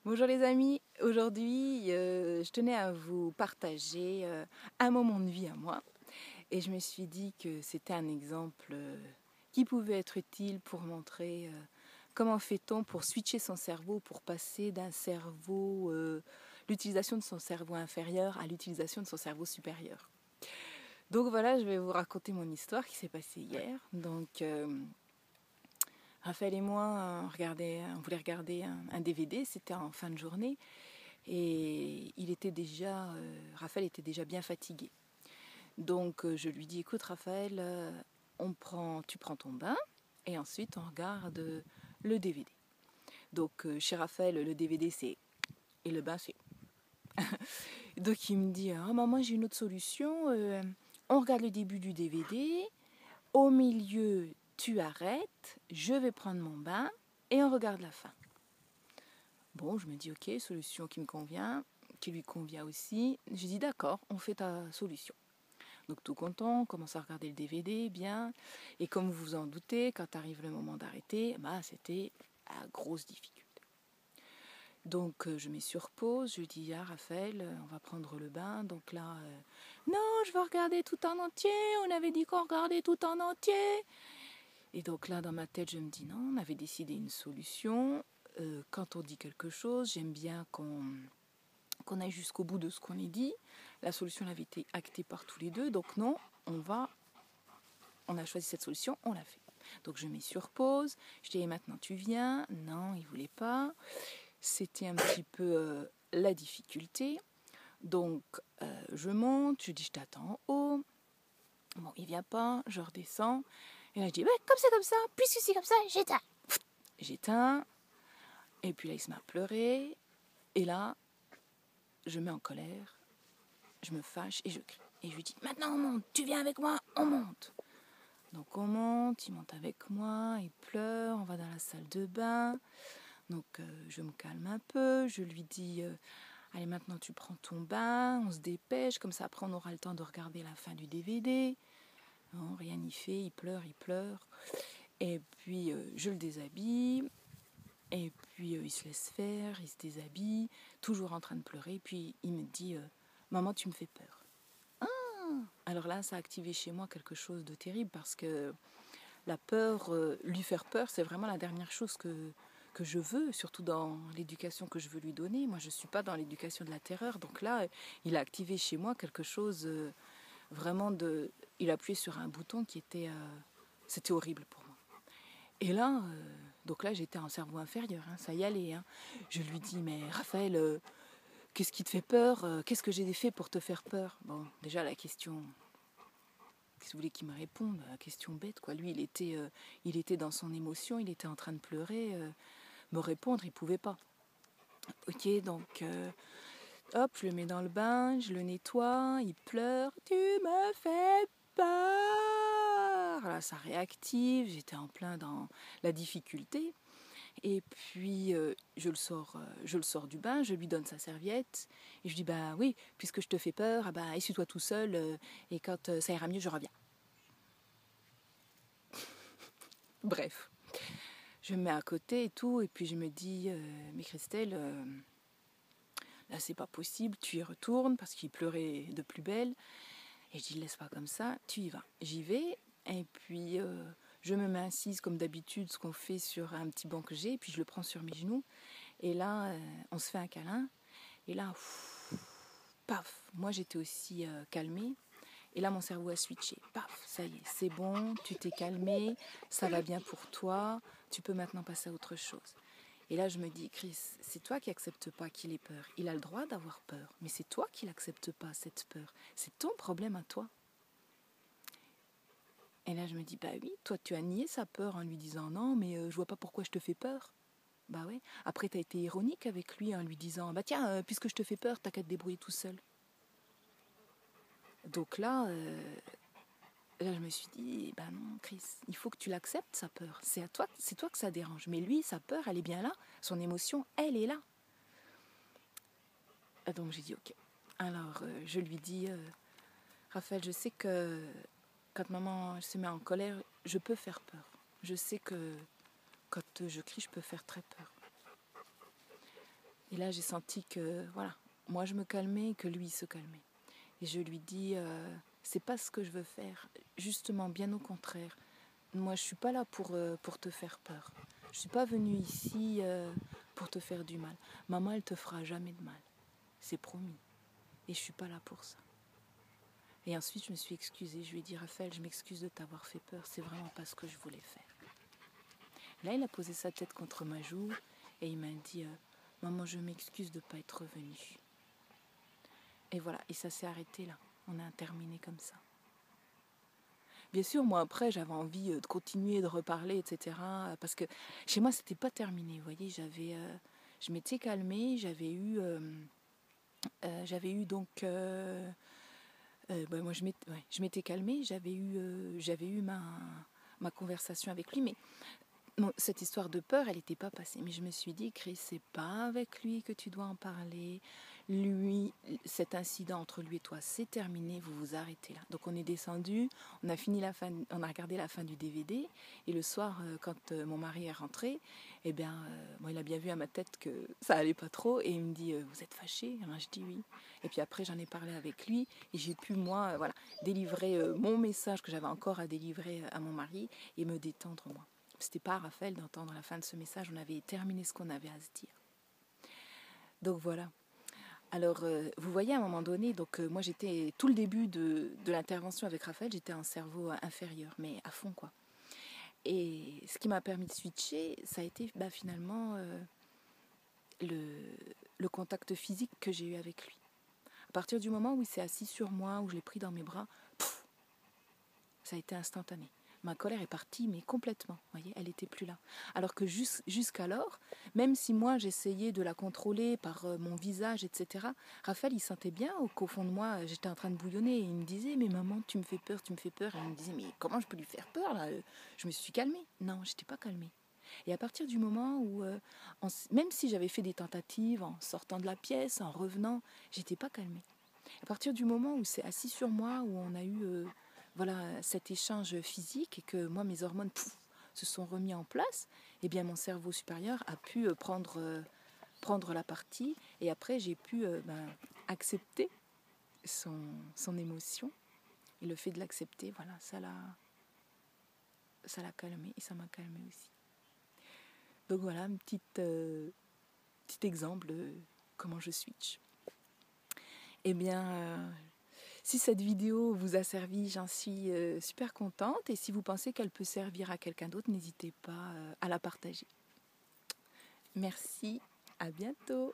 Bonjour les amis, aujourd'hui je tenais à vous partager un moment de vie à moi et je me suis dit que c'était un exemple qui pouvait être utile pour montrer comment fait-on pour switcher son cerveau, pour passer d'un cerveau, l'utilisation de son cerveau inférieur à l'utilisation de son cerveau supérieur. Donc voilà, je vais vous raconter mon histoire qui s'est passée hier. Donc Raphaël et moi, on voulait regarder un DVD, c'était en fin de journée, et Raphaël était déjà bien fatigué. Donc je lui dis, écoute Raphaël, tu prends ton bain, et ensuite on regarde le DVD. Donc chez Raphaël, le DVD c'est, et le bain c'est. Donc il me dit, ah maman j'ai une autre solution, on regarde le début du DVD, au milieu tu arrêtes, je vais prendre mon bain, et on regarde la fin. Bon, je me dis, ok, solution qui me convient, qui lui convient aussi. J'ai dit, d'accord, on fait ta solution. Donc tout content, on commence à regarder le DVD, bien. Et comme vous vous en doutez, quand arrive le moment d'arrêter, c'était à grosse difficulté. Donc je mets sur pause, je dis, ah Raphaël, on va prendre le bain. Donc là, non, je veux regarder tout en entier, on avait dit qu'on regardait tout en entier. Et donc là, dans ma tête, je me dis, non, on avait décidé une solution. Quand on dit quelque chose, j'aime bien qu'on aille jusqu'au bout de ce qu'on a dit. La solution avait été actée par tous les deux, donc non, on a choisi cette solution, on l'a fait. Donc je mets sur pause, je dis maintenant tu viens, non, il voulait pas. C'était un petit peu la difficulté. Donc je monte, je dis je t'attends en haut. Bon, il vient pas, je redescends. Et là je dis ouais, comme ça, puisque c'est comme ça, j'éteins. J'éteins, et puis là il se met à pleurer, et là je me mets en colère, je me fâche et je crie. Et je lui dis, maintenant on monte, tu viens avec moi, on monte. Donc on monte, il monte avec moi, il pleure, on va dans la salle de bain. Donc je me calme un peu, je lui dis, allez maintenant tu prends ton bain, on se dépêche, comme ça après on aura le temps de regarder la fin du DVD. Non, rien n'y fait, il pleure, il pleure. Et puis je le déshabille, et puis il se laisse faire, il se déshabille, toujours en train de pleurer. Puis il me dit, maman tu me fais peur. Alors là, ça a activé chez moi quelque chose de terrible parce que la peur, lui faire peur, c'est vraiment la dernière chose que je veux, surtout dans l'éducation que je veux lui donner. Moi, je ne suis pas dans l'éducation de la terreur. Donc là, il a activé chez moi quelque chose vraiment de... Il a appuyé sur un bouton qui était... c'était horrible pour moi. Et là, donc là, j'étais en cerveau inférieur, hein, ça y allait. Hein. Je lui dis, mais Raphaël, qu'est-ce qui te fait peur? Qu'est-ce que j'ai fait pour te faire peur? Bon, déjà, la question... Qu'est-ce que vous voulez qu'il me réponde? Question bête, quoi. Lui, il était dans son émotion, il était en train de pleurer. Me répondre, il pouvait pas. Ok, donc, hop, je le mets dans le bain, je le nettoie, il pleure. Tu me fais peur! Là, ça réactive, j'étais en plein dans la difficulté. Et puis, je le sors du bain, je lui donne sa serviette. Et je dis, bah oui, puisque je te fais peur, essuie-toi tout seul, et quand ça ira mieux, je reviens. Bref, je me mets à côté et tout, et puis je me dis, mais Christelle, là c'est pas possible, tu y retournes, parce qu'il pleurait de plus belle. Et je dis, laisse pas comme ça, tu y vas. J'y vais, et puis je me mets assise comme d'habitude, ce qu'on fait sur un petit banc que j'ai, et puis je le prends sur mes genoux. Et là, on se fait un câlin, et là, paf, moi j'étais aussi calmée. Et là, mon cerveau a switché. Paf, ça y est, c'est bon, tu t'es calmé, ça va bien pour toi, tu peux maintenant passer à autre chose. Et là, je me dis, Chris, c'est toi qui n'acceptes pas qu'il ait peur. Il a le droit d'avoir peur, mais c'est toi qui n'acceptes pas cette peur. C'est ton problème à toi. Et là, je me dis, bah oui, toi, tu as nié sa peur en lui disant, non, mais je vois pas pourquoi je te fais peur. Bah ouais. Après, tu as été ironique avec lui en lui disant, bah tiens, puisque je te fais peur, t'as qu'à te débrouiller tout seul. Donc là, je me suis dit, ben non, Chris, il faut que tu l'acceptes, sa peur. C'est toi que ça dérange. Mais lui, sa peur, elle est bien là. Son émotion, elle est là. Et donc j'ai dit, ok. Alors, je lui dis, Raphaël, je sais que quand maman se met en colère, je peux faire peur. Je sais que quand je crie, je peux faire très peur. Et là, j'ai senti que, voilà, moi je me calmais et que lui se calmait. Et je lui dis, c'est pas ce que je veux faire. Justement, bien au contraire. Moi, je suis pas là pour te faire peur. Je suis pas venue ici pour te faire du mal. Maman, elle te fera jamais de mal. C'est promis. Et je suis pas là pour ça. Et ensuite, je me suis excusée. Je lui ai dit, Raphaël, je m'excuse de t'avoir fait peur. C'est vraiment pas ce que je voulais faire. Là, il a posé sa tête contre ma joue et il m'a dit, maman, je m'excuse de ne pas être venue. Et voilà, et ça s'est arrêté là. On a terminé comme ça. Bien sûr, moi après, j'avais envie de continuer, de reparler, etc. Parce que chez moi, c'était pas terminé. Vous voyez, je m'étais calmée, j'avais eu donc, moi je m'étais calmée, j'avais eu ma conversation avec lui, mais bon, cette histoire de peur, elle n'était pas passée. Mais je me suis dit, Chris, c'est pas avec lui que tu dois en parler. Lui, cet incident entre lui et toi, c'est terminé, vous vous arrêtez là. Donc on est descendu, on a regardé la fin du DVD. Et le soir, quand mon mari est rentré, eh bien, moi, il a bien vu à ma tête que ça allait pas trop. Et il me dit, vous êtes fâché? Alors je dis oui. Et puis après, j'en ai parlé avec lui. Et j'ai pu, moi, voilà, délivrer mon message que j'avais encore à délivrer à mon mari et me détendre, moi. C'était pas à Raphaël d'entendre la fin de ce message, on avait terminé ce qu'on avait à se dire. Donc voilà. Alors, vous voyez, à un moment donné, donc moi j'étais, tout le début de l'intervention avec Raphaël, j'étais en cerveau inférieur, mais à fond quoi. Et ce qui m'a permis de switcher, ça a été finalement le contact physique que j'ai eu avec lui. À partir du moment où il s'est assis sur moi, où je l'ai pris dans mes bras, ça a été instantané. Ma colère est partie, mais complètement, vous voyez, elle n'était plus là. Alors que jusqu'alors, même si moi j'essayais de la contrôler par mon visage, etc., Raphaël, il sentait bien qu'au fond de moi, j'étais en train de bouillonner. Et il me disait, mais maman, tu me fais peur, tu me fais peur. Et il me disait, mais comment je peux lui faire peur là? Je me suis calmée. Non, je n'étais pas calmée. Et à partir du moment où, même si j'avais fait des tentatives en sortant de la pièce, en revenant, j'étais pas calmée. À partir du moment où c'est assis sur moi, où on a eu cet échange physique et que moi, mes hormones se sont remis en place, eh bien, mon cerveau supérieur a pu prendre la partie et après, j'ai pu accepter son émotion. Et le fait de l'accepter, voilà, ça l'a calmé et ça m'a calmé aussi. Donc voilà, un petit exemple de comment je switch. Eh bien, si cette vidéo vous a servi, j'en suis super contente. Et si vous pensez qu'elle peut servir à quelqu'un d'autre, n'hésitez pas à la partager. Merci, à bientôt.